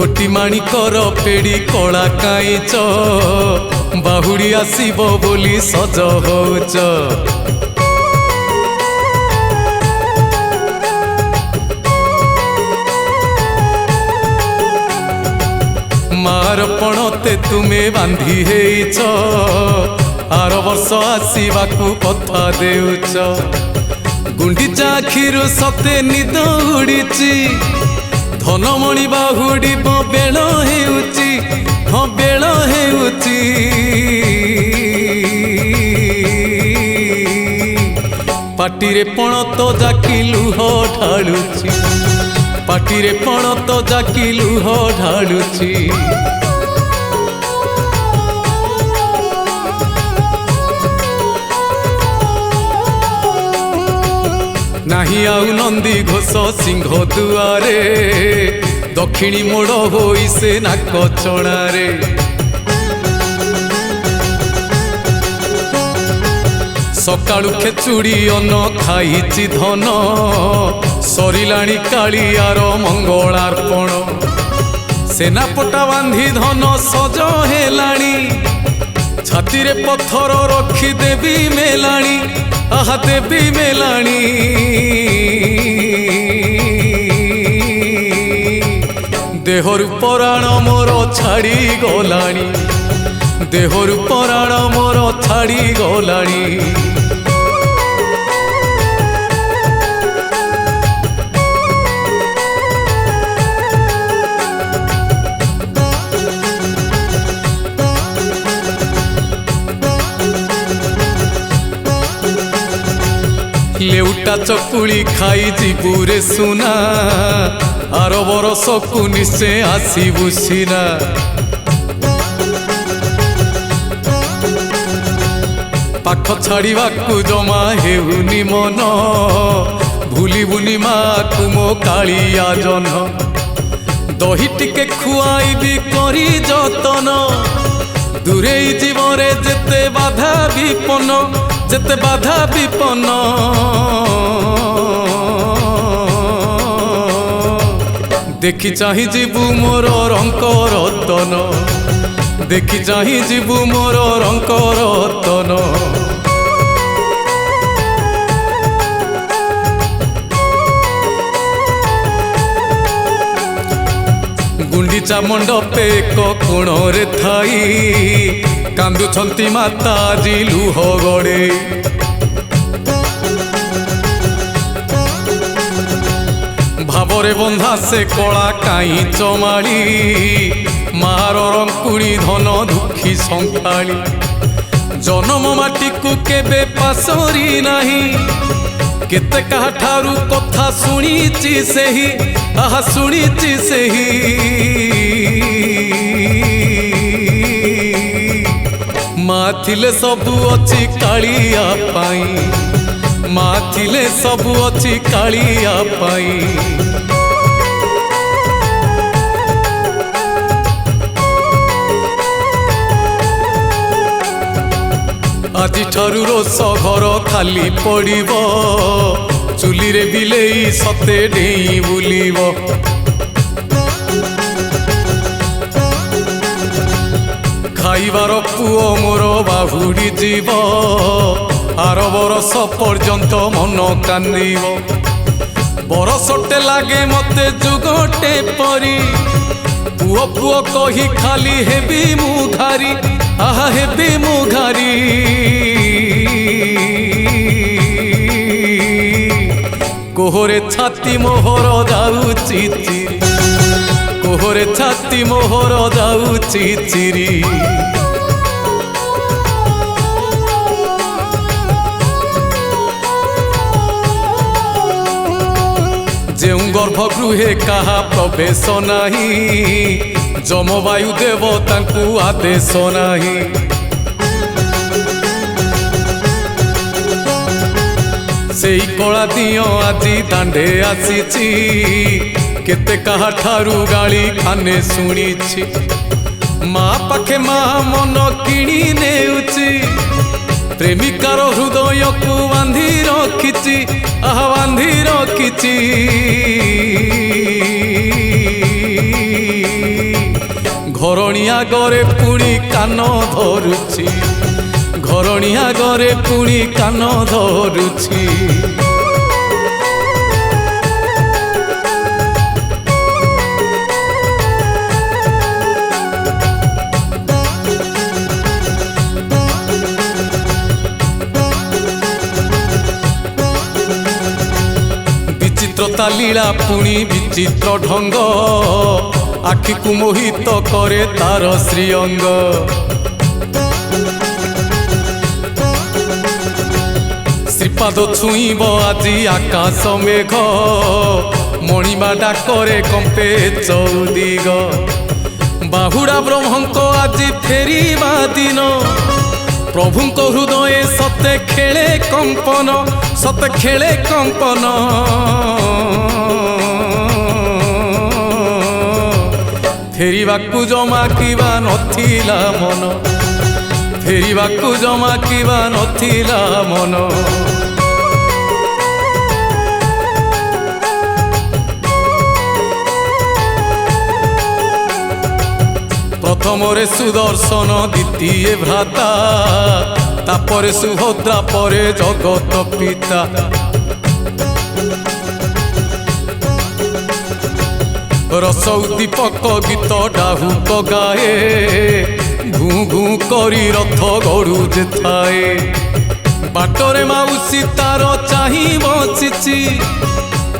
गोटी माणिकर पेड़ी कला काईच बाहुड़ी आसीब बोली सज होच मार पणते तुमे बांधी हेच आर वर्ष आसवाकू कथा देउच गुंडीचा आखिरु सते निद उड़ीची धनमणि बाहुड़ी बेल हेउची हाँ बेल हेउची पाटिरे पणत जाकी लुह ढालुची पाटिरे पणत जाकी लुह ढालुची नाही आउ नंदी घोष सिंह दुआरे दक्षिणी मोड़ होई से नाक चणारे सकाळु खेचुड़ी अन्न खाइची धन सरिलाणी कालियार मंगलार्पण सेनापटा बांधी धन सज हेलाणी छाती रे पत्थर रखी देवी मेलाणी आहा देवी मेलाणी देहरु पराण मोर छाड़ी गलाणी देहरु पराण मोर छाड़ी गलाणी लेउटा चकुली खाई जीबुरे सुना आर बरस को निश्चय आसबु सीना पाख छाड़ा जमा हेउनी मन भूलिबुनी माँ को मो कालिया जन दही टिके खुआईबी करी जतन दूरे जीवरे जेते बाधा विपन्न जेते बाधा विपन्न देखी चाही जीवु मोर रंक रतन देखी चाही जीवु मोर रंक रतन गुंडीचा मंडपे एक कोणरे थाई कांदुछंती माता जी लुह गड़े भावरे बंधा से कला काई चमाड़ी मार रंकुणी धन दुखी संखाली जन्म माटी को केबे पासरी नाही केते काठारू कथा सुनीची सेही आहा सुनीची सेही माँ थिले सबु अच्छी कालिया पाई माँ थिले सबु अच्छी कालिया पाई आजि ठारू रोष घर खाली पड़िबो चुली रे बिलेई सते डेई बुलिबो खाइबार पुओ मोर बाहुड़ी जीव आर बरस पर्यंत मन कांदिब बरसटे लागे मते जुगटे परी पुओ पुओ कही खाली हेबी मुघारी आहा हेबी मुघारी कोहरे छाती मोहर जाउची चिरी कोहरे छाती मोहर जाउची चिरी जेउ गर्भगृहे कहा प्रवेश नाही जमवायु देवतांकु आदेश नाही सेई कला दियो आजी दांडे आसीची केते कहा ठारू गाली खाने शुणीछि माँ पाखे माँ मन किणी नेउछि प्रेमिकार हृदय को बांधी रखिछि आहा बांधी रखिछि। ଘରଣୀ ଆଗରେ ପୁଣି କାନ ଧରୁଛି, ଘରଣୀ ଆଗରେ ପୁଣି କାନ ଧରୁଛି। ବିଚିତ୍ରତା ଲୀଳା ପୁଣି ବିଚିତ୍ର ଢଙ୍ଗ, ଆଖିକୁ ମୋହିତ କରେ ତାର ଶ୍ରୀଅଙ୍ଗ। ଶ୍ରୀପାଦ ଛୁଇଁବ ଆଜି ଆକାଶ ମେଘ, ମଣିମା ଡାକରେ କମ୍ପେ ଚଉଦିଗ। ବାହୁଡ଼ା ବ୍ରହ୍ମଙ୍କ ଆଜି ଫେରିବା ଦିନ, ପ୍ରଭୁଙ୍କ ହୃଦୟ ସତେ ଖେଳେ କମ୍ପନ, ସତେ ଖେଳେ କମ୍ପନ। ଫେରିବାକୁ ଜମା କିବା ନଥିଲା ମନ, ଫେରିବାକୁ ଜମା କିବା ନଥିଲା ମନ। ପ୍ରଥମରେ ସୁଦର୍ଶନ ଦ୍ୱିତୀୟ ଭ୍ରାତା, ତାପରେ ସୁଭଦ୍ରା ପରେ ଜଗତ ପିତା। ରସ ଉଦ୍ଦୀପକ ଗୀତ ଡାହୁକ ଗାଏ, ଘୁଁ ଘୁଁ କରି ରଥ ଗଡ଼ୁଯେ ଥାଏ। ବାଟରେ ମାଉସୀ ତାର ଚାହିଁ ବସିଛି,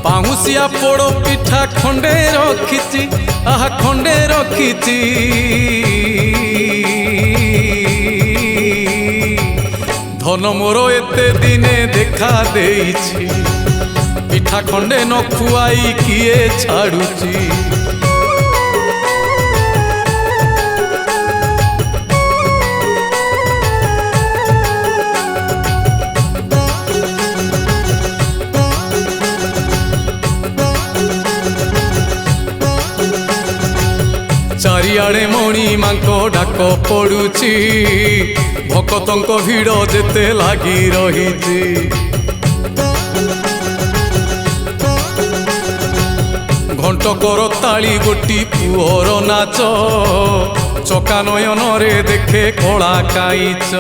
ପାଉଁଶିଆ ପୋଡ଼ ପିଠା ଖଣ୍ଡେ ରଖିଛି, ଆହା ଖଣ୍ଡେ ରଖିଛି। ଧନ ମୋର ଏତେ ଦିନେ ଦେଖା ଦେଇଛି, ପିଠା ଖଣ୍ଡେ ନ ଖୁଆଇ କିଏ ଛାଡ଼ୁଛି। ଚାରିଆଡ଼େ ମଣିମାଙ୍କ ଡାକ ପଡ଼ୁଛି, ଭକତଙ୍କ ଭିଡ଼ ଯେତେ ଲାଗି ରହିଛି। ଘଣ୍ଟକର ତାଳି ଗୋଟି ପୁଅର ନାଚ, ଚକା ନୟନରେ ଦେଖେ କଳା କାଇଚ।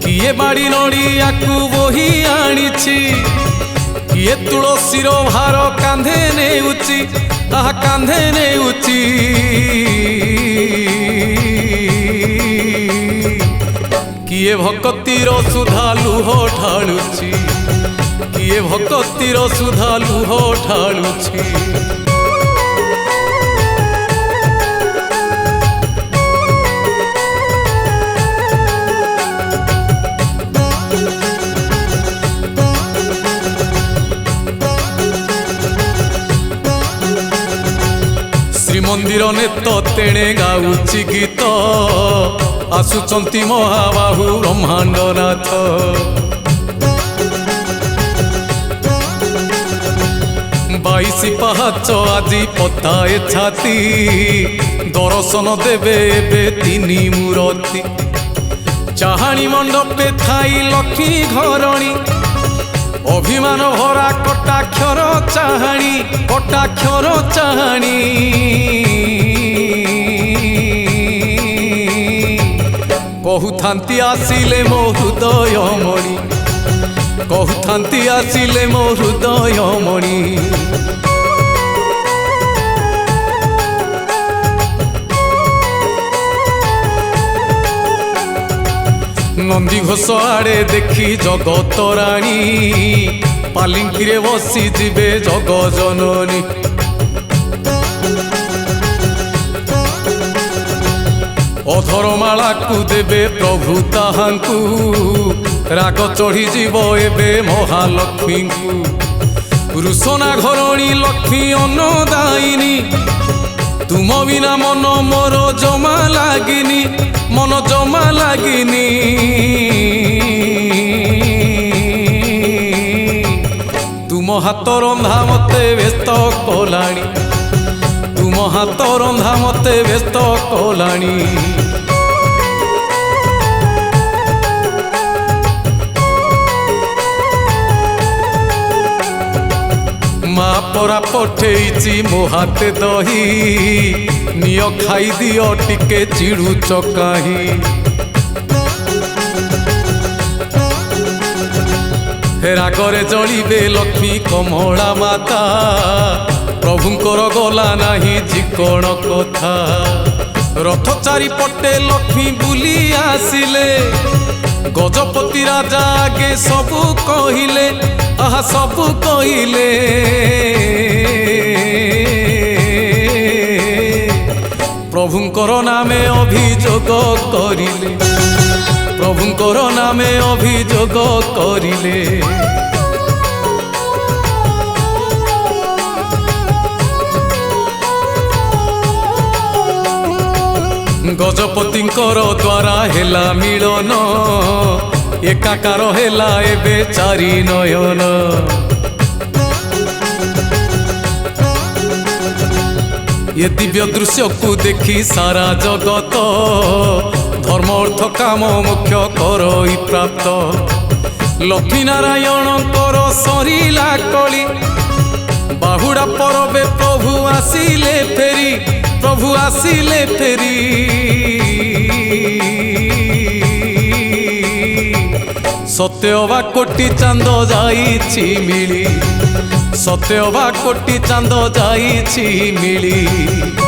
କିଏ ବାଡ଼ି ନଡ଼ିଆକୁ ବୋହି ଆଣିଛି, କିଏ ତୁଳସୀର ଭାର କାନ୍ଧେ ନେଉଛି, ତାହା କାନ୍ଧେ ନେଉଛି। କିଏ ଭକତିର ସୁଧା ଲୁହ ଢାଳୁଛି, କିଏ ଭକତିର ସୁଧା ଲୁହ ଢାଳୁଛି। ଶ୍ରୀମନ୍ଦିର ନେତ ତେଣେ ଗାଉଛି ଗୀତ, ଆସୁଛନ୍ତି ମହାବାହୁ ବ୍ରହ୍ମାଣ୍ଡନାଥ। ବାଇଶି ପାହାଚ ଆଜି ପତାଏ ଛାତି, ଦର୍ଶନ ଦେବେ ଏବେ ତିନି ମୂରତି। ଚାହାଣୀ ମଣ୍ଡପେ ଥାଇ ଲକ୍ଷ୍ମୀ ଘରଣୀ, ଅଭିମାନ ଭରା କଟାକ୍ଷର ଚାହାଣୀ, କଟାକ୍ଷର ଚାହାଣୀ। କହୁଥାନ୍ତି ଆସିଲେ ମୋ ହୃଦୟ ମଣି, କହୁଥାନ୍ତି ଆସିଲେ ମୋ ହୃଦୟ ମଣି। ନନ୍ଦିଘୋଷ ଆଡ଼େ ଦେଖି ଜଗତ ରାଣୀ, ପାଲିଙ୍କିରେ ବସି ଯିବେ ଜଗ ଜନନୀ। ଅଧରମାଳାକୁ ଦେବେ ପ୍ରଭୁ ତାହାଙ୍କୁ, ରାଗ ଚଢ଼ିଯିବ ଏବେ ମହାଲକ୍ଷ୍ମୀଙ୍କୁ। ରୁଷନା ଘରଣୀ ଲକ୍ଷ୍ମୀ ଅନ୍ନଦାୟିନୀ, ତୁମ ବିନା ମନ ମୋର ଜମା ଲାଗିନି, ମନ ଜମା ଲାଗିନି। ତୁମ ହାତ ରନ୍ଧା ମତେ ବ୍ୟସ୍ତ କଲାଣି, ତୁମ ହାତ ରନ୍ଧା ମତେ ବ୍ୟସ୍ତ କଲାଣି। ମା ଅଧରା ପଠେଇଛି ମୋ ହାତେ ଦହି ନିଅ ଖାଇଦିଅ ଟିକେ ଚିଡ଼ୁଚ କାହିଁ ରାଗରେ ଜଳିବେ ଲକ୍ଷ୍ମୀ କମଳା ମାତା ପ୍ରଭୁଙ୍କର ଗଲା ନାହିଁ ଚିକଣ କଥା ରଥ ଚାରିପଟେ ଲକ୍ଷ୍ମୀ ବୁଲି ଆସିଲେ ଗଜପତି ରାଜା ଆଗେ ସବୁ କହିଲେ ଆହା ସବୁ କହିଲେ ପ୍ରଭୁଙ୍କର ନାମେ ଅଭିଯୋଗ କରିଲେ ପ୍ରଭୁଙ୍କର ନାମେ ଅଭିଯୋଗ କରିଲେ ଗଜପତିଙ୍କର ଦ୍ୱାରା ହେଲା ମିଳନ ଏକାକାର ହେଲା ଏବେ ଚାରି ନୟନ ଏ ଦିବ୍ୟ ଦୃଶ୍ୟକୁ ଦେଖି ସାରା ଜଗତ ଧର୍ମ ଅର୍ଥ କାମ ମୋକ୍ଷ କରଇ ପ୍ରାପ୍ତ ଲକ୍ଷ୍ମୀ ନାରାୟଣଙ୍କର ସରିଲା କଳି ବାହୁଡ଼ା ପରବେ ପ୍ରଭୁ ଆସିଲେ ଫେରି ପ୍ରଭୁ ଆସିଲେ ଫେରି ସତ୍ୟ ବା କୋଟି ଚାନ୍ଦ ଯାଇଛି ମିଳି ସତ୍ୟ ବା କୋଟି ଚାନ୍ଦ ଯାଇଛି ମିଳି